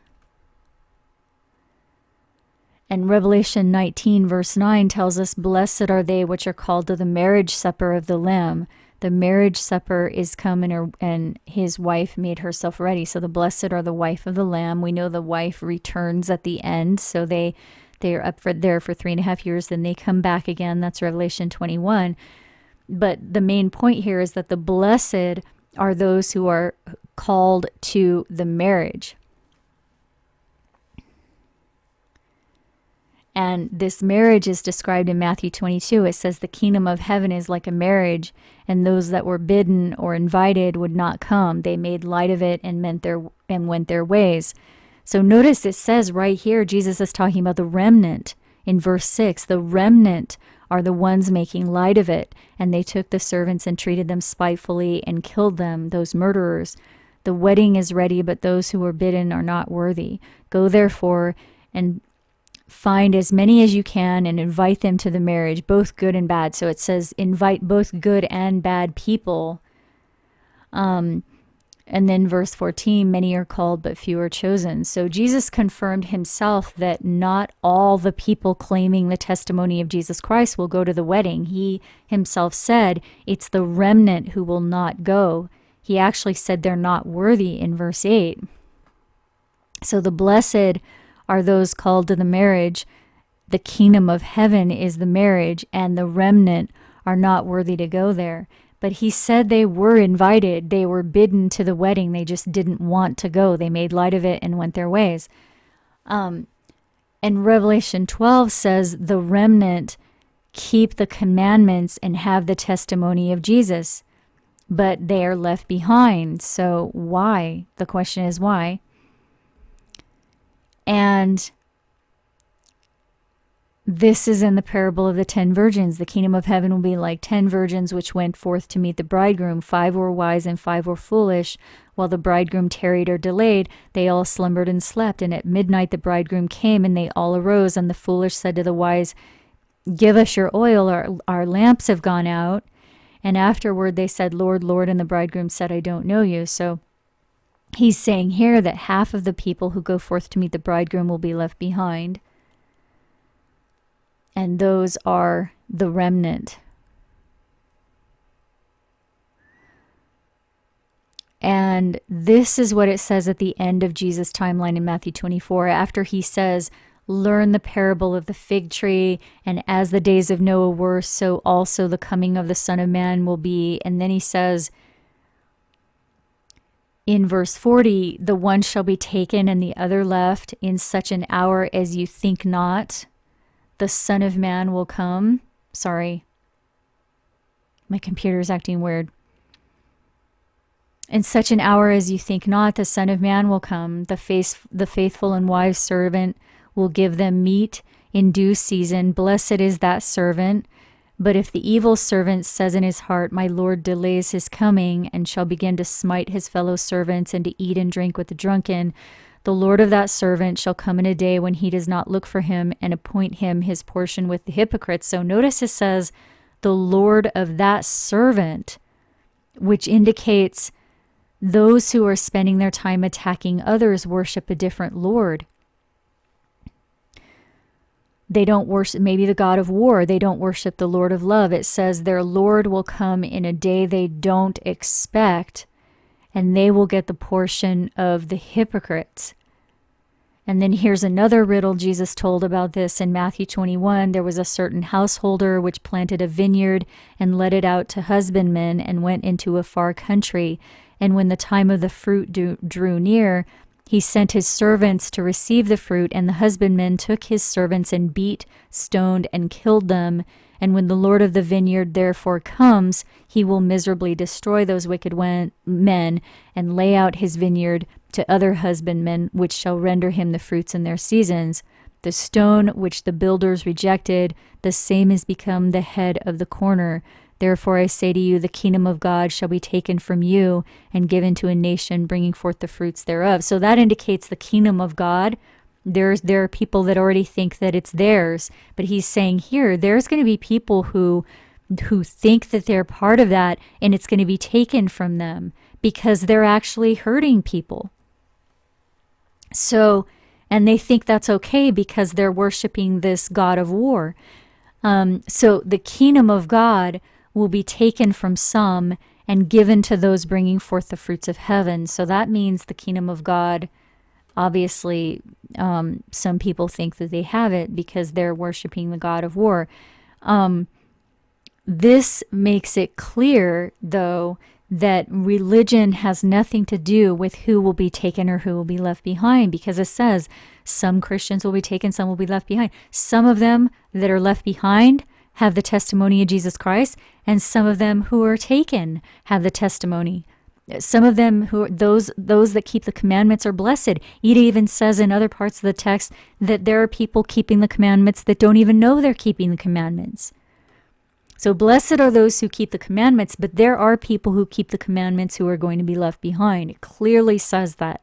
And Revelation 19 verse 9 tells us, "Blessed are they which are called to the marriage supper of the Lamb." The marriage supper is come, and his wife made herself ready. So the blessed are the wife of the Lamb. We know the wife returns at the end. So they are up there for 3.5 years. Then they come back again. That's Revelation 21. But the main point here is that the blessed are those who are called to the marriage. And this marriage is described in Matthew 22. It says the kingdom of heaven is like a marriage, and those that were bidden or invited would not come. They made light of it and went their ways. So notice it says right here, Jesus is talking about the remnant in verse 6. The remnant are the ones making light of it, and they took the servants and treated them spitefully and killed them, those murderers. The wedding is ready, but those who were bidden are not worthy. Go therefore and find as many as you can and invite them to the marriage, both good and bad. So it says invite both good and bad people. And then verse 14, many are called, but few are chosen. So Jesus confirmed himself that not all the people claiming the testimony of Jesus Christ will go to the wedding. He himself said it's the remnant who will not go. He actually said they're not worthy in verse 8. So the blessed are those called to the marriage. The kingdom of heaven is the marriage, and the remnant are not worthy to go there. But he said they were invited. They were bidden to the wedding. They just didn't want to go. They made light of it and went their ways. And Revelation 12 says the remnant keep the commandments and have the testimony of Jesus, but they are left behind. So why? The question is why? And this is in the parable of the 10 virgins. The kingdom of heaven will be like 10 virgins which went forth to meet the bridegroom. 5 were wise and 5 were foolish. While the bridegroom tarried or delayed, they all slumbered and slept. And at midnight the bridegroom came, and they all arose. And the foolish said to the wise, "Give us your oil, our lamps have gone out." And afterward they said, "Lord, Lord." And the bridegroom said, "I don't know you." So he's saying here that half of the people who go forth to meet the bridegroom will be left behind. And those are the remnant. And this is what it says at the end of Jesus' timeline in Matthew 24, after he says, learn the parable of the fig tree, and as the days of Noah were, so also the coming of the Son of Man will be. And then he says in verse 40, the one shall be taken and the other left. In such an hour as you think not, the Son of Man will come. Sorry, my computer's acting weird. In such an hour as you think not, the Son of Man will come. The faithful and wise servant will give them meat in due season. Blessed is that servant. But if the evil servant says in his heart, my Lord delays his coming, and shall begin to smite his fellow servants and to eat and drink with the drunken, the Lord of that servant shall come in a day when he does not look for him, and appoint him his portion with the hypocrites. So notice it says, the Lord of that servant, which indicates those who are spending their time attacking others worship a different Lord. They don't worship maybe the God of war. They don't worship the Lord of love. It says their Lord will come in a day they don't expect, and they will get the portion of the hypocrites. And then here's another riddle Jesus told about this in Matthew 21. There was a certain householder which planted a vineyard and let it out to husbandmen and went into a far country. And when the time of the fruit drew near, he sent his servants to receive the fruit, and the husbandmen took his servants and beat, stoned, and killed them. And when the Lord of the vineyard therefore comes, he will miserably destroy those wicked men and lay out his vineyard to other husbandmen, which shall render him the fruits in their seasons. The stone which the builders rejected, the same is become the head of the corner. Therefore I say to you, the kingdom of God shall be taken from you and given to a nation bringing forth the fruits thereof. So that indicates the kingdom of God. There are people that already think that it's theirs, but he's saying here, there's going to be people who think that they're part of that, and it's going to be taken from them because they're actually hurting people. So, and they think that's okay because they're worshiping this God of war. So the kingdom of God will be taken from some and given to those bringing forth the fruits of heaven. So that means the kingdom of God, obviously, some people think that they have it because they're worshiping the God of war. This makes it clear, though, that religion has nothing to do with who will be taken or who will be left behind, because it says some Christians will be taken, some will be left behind. Some of them that are left behind have the testimony of Jesus Christ, and some of them who are taken have the testimony. Some of them who are those that keep the commandments are blessed. It even says in other parts of the text that there are people keeping the commandments that don't even know they're keeping the commandments. So blessed are those who keep the commandments, but there are people who keep the commandments who are going to be left behind. It clearly says that.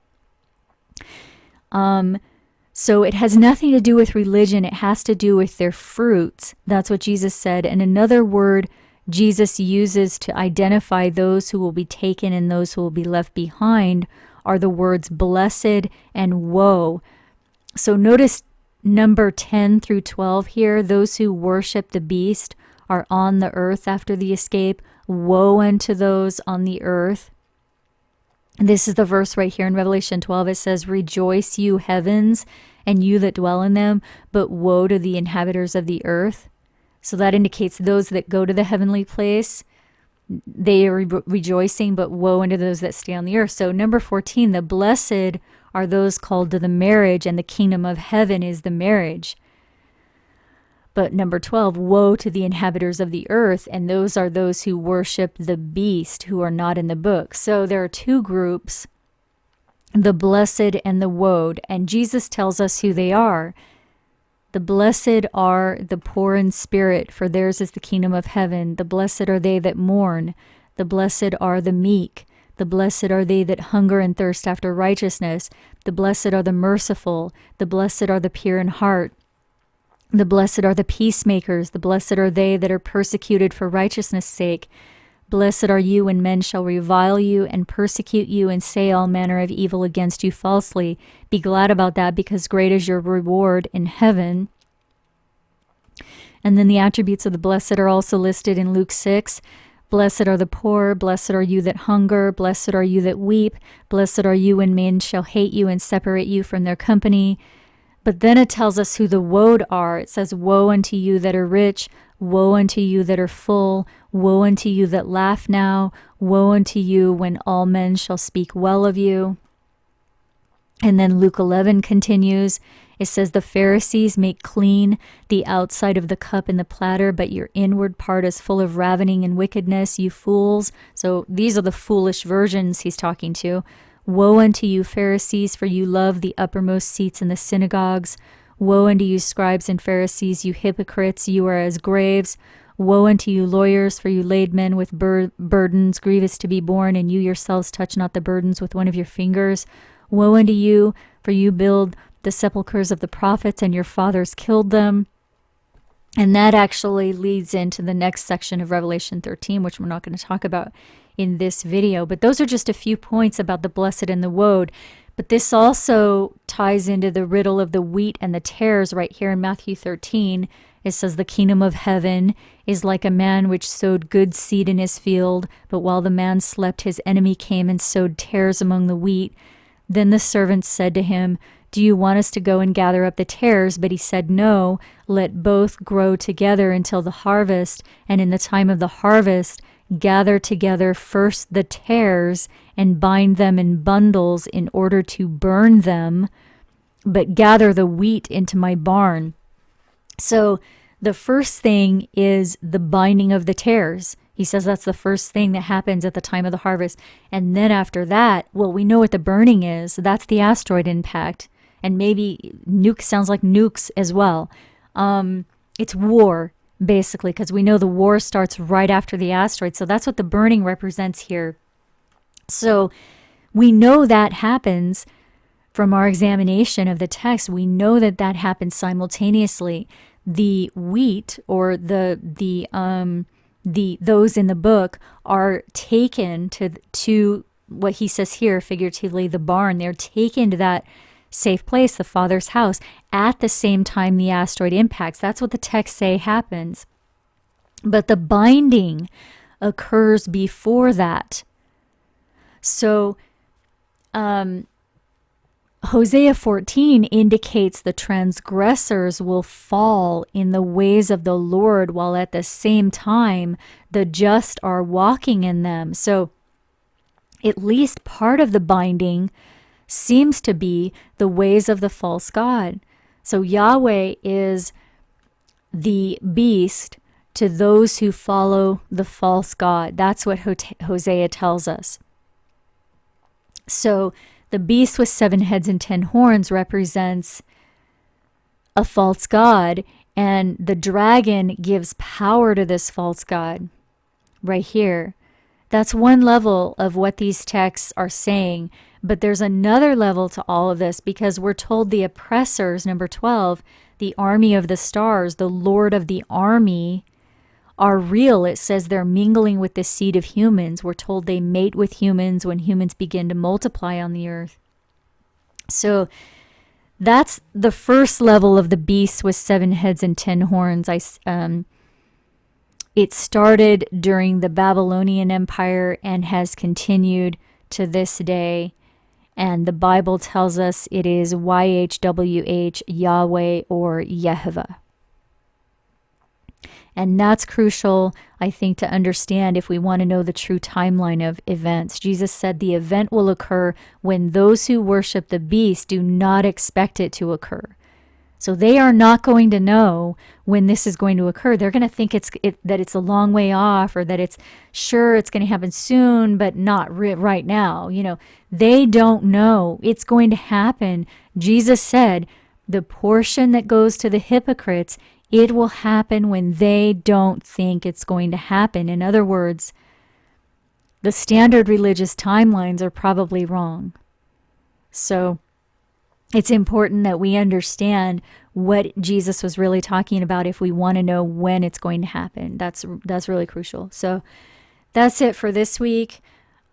So it has nothing to do with religion. It has to do with their fruits. That's what Jesus said. And another word Jesus uses to identify those who will be taken and those who will be left behind are the words blessed and woe. So notice number 10 through 12 here. Those who worship the beast are on the earth after the escape. Woe unto those on the earth. This is the verse right here in Revelation 12. It says, rejoice, you heavens, and you that dwell in them, but woe to the inhabitants of the earth. So that indicates those that go to the heavenly place, they are rejoicing, but woe unto those that stay on the earth. So number 14, the blessed are those called to the marriage, and the kingdom of heaven is the marriage. But number 12, woe to the inhabitants of the earth, and those are those who worship the beast, who are not in the book. So there are two groups, the blessed and the woed, and Jesus tells us who they are. The blessed are the poor in spirit, for theirs is the kingdom of heaven. The blessed are they that mourn. The blessed are the meek. The blessed are they that hunger and thirst after righteousness. The blessed are the merciful. The blessed are the pure in heart. The blessed are the peacemakers. The blessed are they that are persecuted for righteousness' sake. Blessed are you when men shall revile you and persecute you and say all manner of evil against you falsely. Be glad about that, because great is your reward in heaven. And then the attributes of the blessed are also listed in Luke 6. Blessed are the poor, blessed are you that hunger, blessed are you that weep, blessed are you when men shall hate you and separate you from their company. But then it tells us who the woe are. It says, woe unto you that are rich, woe unto you that are full, woe unto you that laugh now, woe unto you when all men shall speak well of you. And then Luke 11 continues. It says, the Pharisees make clean the outside of the cup and the platter, but your inward part is full of ravening and wickedness, you fools. So these are the foolish virgins he's talking to. Woe unto you, Pharisees, for you love the uppermost seats in the synagogues. Woe unto you, scribes and Pharisees, you hypocrites, you are as graves. Woe unto you, lawyers, for you laid men with burdens grievous to be borne, and you yourselves touch not the burdens with one of your fingers. Woe unto you, for you build the sepulchres of the prophets, and your fathers killed them. And that actually leads into the next section of Revelation 13, which we're not going to talk about in this video. But those are just a few points about the blessed and the woe. But this also ties into the riddle of the wheat and the tares right here in Matthew 13. It says, the kingdom of heaven is like a man which sowed good seed in his field, but while the man slept, his enemy came and sowed tares among the wheat. Then the servants said to him, do you want us to go and gather up the tares? But he said, no, let both grow together until the harvest. And in the time of the harvest, gather together first the tares and bind them in bundles in order to burn them, but gather the wheat into my barn. So the first thing is the binding of the tares. He says that's the first thing that happens at the time of the harvest. And then after that, well, we know what the burning is. That's the asteroid impact. And maybe nuke sounds like nukes as well. It's war, basically, because we know the war starts right after the asteroid. So that's what the burning represents here. So we know that happens from our examination of the text. We know that that happens simultaneously. The wheat or those in the book are taken to what he says here, figuratively, the barn. They're taken to that safe place, the Father's house, at the same time the asteroid impacts. That's what the texts say happens. But the binding occurs before that. So Hosea 14 indicates the transgressors will fall in the ways of the Lord, while at the same time the just are walking in them. So at least part of the binding seems to be the ways of the false god. So Yahweh is the beast to those who follow the false god. That's what Hosea tells us. So the beast with 7 heads and 10 horns represents a false god, and the dragon gives power to this false god right here. That's one level of what these texts are saying. But there's another level to all of this, because we're told the oppressors, number 12, the army of the stars, the Lord of the army, are real. It says they're mingling with the seed of humans. We're told they mate with humans when humans begin to multiply on the earth. So that's the first level of the beast with 7 heads and 10 horns. It started during the Babylonian Empire and has continued to this day. And the Bible tells us it is YHWH, Yahweh, or Yehovah. And that's crucial, I think, to understand if we want to know the true timeline of events. Jesus said the event will occur when those who worship the beast do not expect it to occur. So they are not going to know when this is going to occur. They're going to think that it's a long way off, or that it's going to happen soon, but not right now. They don't know. It's going to happen. Jesus said, the portion that goes to the hypocrites, it will happen when they don't think it's going to happen. In other words, the standard religious timelines are probably wrong. So it's important that we understand what Jesus was really talking about if we want to know when it's going to happen. That's really crucial. So that's it for this week.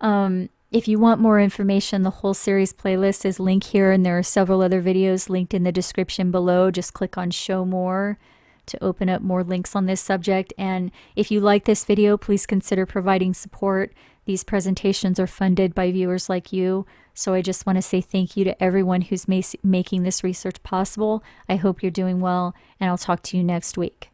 If you want more information, the whole series playlist is linked here, and there are several other videos linked in the description below. Just click on Show More. to open up more links on this subject. And if you like this video, please consider providing support. These presentations are funded by viewers like you. So I just want to say thank you to everyone who's making this research possible. I hope you're doing well, and I'll talk to you next week.